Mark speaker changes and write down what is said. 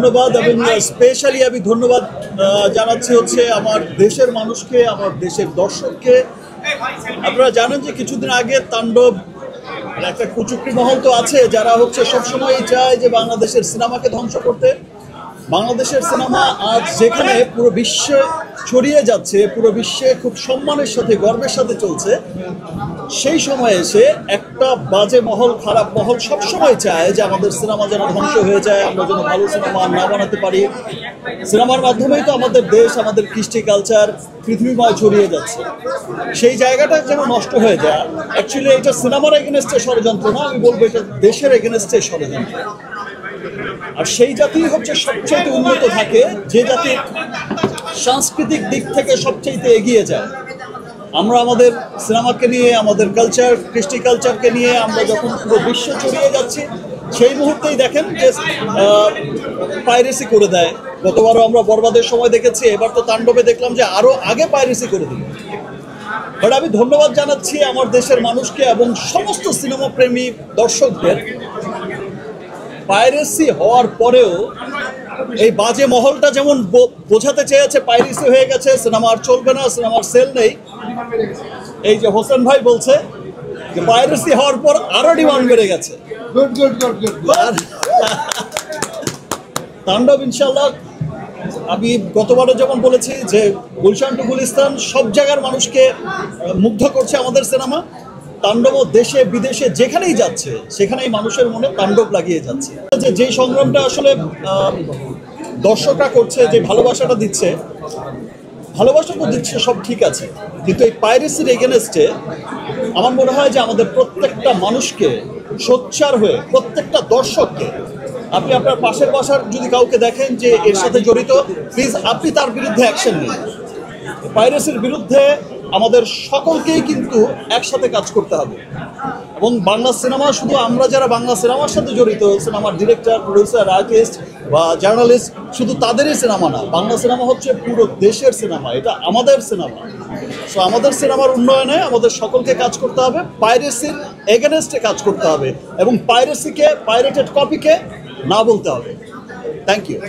Speaker 1: ধন্যবাদ এবং স্পেশালি আমি ধন্যবাদ জানাচ্ছি হচ্ছে আমার দেশের মানুষকে, আমার দেশের দর্শককে। আপনারা জানেন যে কিছুদিন আগে তাণ্ডব একটা কুচুকরি মহল তো আছে যারা হচ্ছে সবসময় চায় যে বাংলাদেশের সিনেমাকে ধ্বংস করতে। বাংলাদেশের সিনেমা আজ যেখানে পুরো বিশ্বে ছড়িয়ে যাচ্ছে, পুরো বিশ্বে খুব সম্মানের সাথে গর্বের সাথে চলছে, সেই সময় এসে একটা বাজে মহল, খারাপ মহল সবসময় চায় যে আমাদের সিনেমা যেন ধ্বংস হয়ে যায়, আমরা যেন ভালো সিনেমা না বানাতে পারি। সিনেমার মাধ্যমেই তো আমাদের দেশ, আমাদের কৃষ্টি কালচার পৃথিবীময় ছড়িয়ে যাচ্ছে, সেই জায়গাটা যেন নষ্ট হয়ে যায়। অ্যাকচুয়ালি এটা সিনেমার এগেনস্টে ষড়যন্ত্র না, আমি বলবো এটা দেশের এগেনস্টে ষড়যন্ত্র। আর সেই জাতি হচ্ছে সবচেয়ে উন্নত থাকে যে জাতি সাংস্কৃতিক দিক থেকে সবচেয়ে এগিয়ে যায়। আমরা আমাদের সিনেমাকে নিয়ে, আমাদের কালচার, কৃষ্টি কালচারকে নিয়ে আমরা যখন পুরো বিশ্ব ছড়িয়ে যাচ্ছি, সেই মুহূর্তেই দেখেন যে পাইরেসি করে দেয়। গতবারও আমরা বরবাদের সময় দেখেছি, এবার তো তাণ্ডবে দেখলাম যে আরও আগে পাইরেসি করে দিল। বাট আমি ধন্যবাদ জানাচ্ছি আমার দেশের মানুষকে এবং সমস্ত সিনেমা প্রেমী দর্শকদের। পাইরেসি হওয়ার পরেও এই বাজে মহলটা যেমন বোঝাতে চেয়েছে পাইরেসি হয়ে গেছে, সিনেমা আর চলবে না, সিনেমার সেল নেই, এই যে হোসেন ভাই বলছে যে পাইরেসি হওয়ার পর আরো ডিমান্ড বেড়ে গেছে। তাণ্ডব ইনশাল্লাহ, আমি গতবারও যেমন বলেছি যে গুলশান টু গুলিস্তান সব জায়গার মানুষকে মুগ্ধ করছে আমাদের সিনেমা। তাণ্ডব দেশে বিদেশে যেখানেই যাচ্ছে সেখানেই মানুষের মনে তাণ্ডব লাগিয়ে যাচ্ছে। যে সংগ্রামটা আসলে দর্শকরা করছে, যে ভালোবাসাটা দিচ্ছে, ভালোবাসা তো দিচ্ছে, সব ঠিক আছে, কিন্তু এই পাইরেসির এগেনস্টে আমার মনে হয় যে আমাদের প্রত্যেকটা মানুষকে সোচ্চার হয়ে, প্রত্যেকটা দর্শককে, আপনি আপনার পাশের বাসার যদি কাউকে দেখেন যে এর সাথে জড়িত, প্লিজ আপনি তার বিরুদ্ধে অ্যাকশন নিন। পাইরেসির বিরুদ্ধে আমাদের সকলকেই কিন্তু একসাথে কাজ করতে হবে। এবং বাংলা সিনেমা, শুধু আমরা যারা বাংলা সিনেমার সাথে জড়িত, সিনেমার ডিরেক্টর, প্রডিউসার, আর্টিস্ট বা জার্নালিস্ট, শুধু তাদেরই সিনেমা না, বাংলা সিনেমা হচ্ছে পুরো দেশের সিনেমা, এটা আমাদের সিনেমা। সো আমাদের সিনেমার উন্নয়নে আমাদের সকলকে কাজ করতে হবে, পাইরেসির এগেনস্টে কাজ করতে হবে এবং পাইরেসিকে, পাইরেটেড কপিকে না বলতে হবে। Thank you.